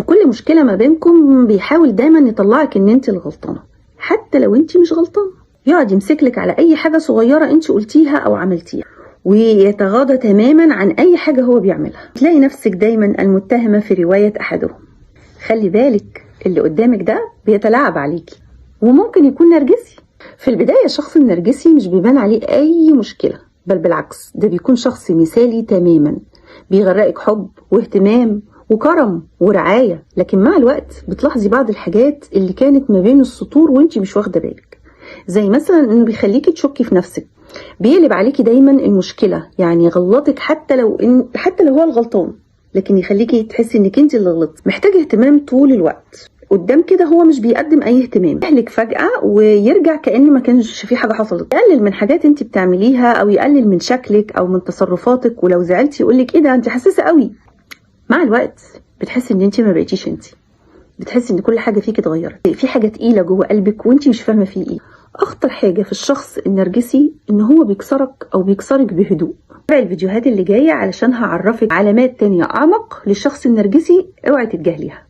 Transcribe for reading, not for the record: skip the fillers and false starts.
في كل مشكلة ما بينكم بيحاول دايما يطلعك ان انت الغلطانة حتى لو انت مش غلطانة. يقعد يمسكلك على اي حاجة صغيرة انت قلتيها او عملتيها، ويتغاضى تماما عن اي حاجة هو بيعملها. تلاقي نفسك دايما المتهمة في رواية احدهم. خلي بالك اللي قدامك ده بيتلاعب عليكي وممكن يكون نرجسي. في البداية الشخص النرجسي مش بيبان عليه اي مشكلة، بل بالعكس ده بيكون شخص مثالي تماما، بيغرقك حب واهتمام وكرم ورعاية. لكن مع الوقت بتلاحظي بعض الحاجات اللي كانت ما بين السطور وانتي مش واخدة بالك، زي مثلا انه بيخليكي تشكي في نفسك، بيقلب عليكي دايما المشكلة، يعني يغلطك حتى لو هو الغلطان، لكن يخليكي تحسي انك انت اللي غلطتي. محتاج اهتمام طول الوقت. قدام كده هو مش بيقدم اي اهتمام، يهلك فجأة ويرجع كأن ما كانش في حاجة حصلت، يقلل من حاجات انت بتعمليها او يقلل من شكلك او من تصرفاتك، ولو زعلتي يقولك ايه ده انت حساسة قوي. مع الوقت بتحسي ان انت ما بقيتيش انت، بتحسي ان كل حاجة فيك اتغيرت، في حاجة تقيلة جوه قلبك وانت مش فاهمة فيه ايه. اخطر حاجة في الشخص النرجسي ان هو بيكسرك او بيكسرك بهدوء. تابعي الفيديوهات اللي جاية علشان هعرفك علامات تانية اعمق للشخص النرجسي، اوعي تتجاهليها.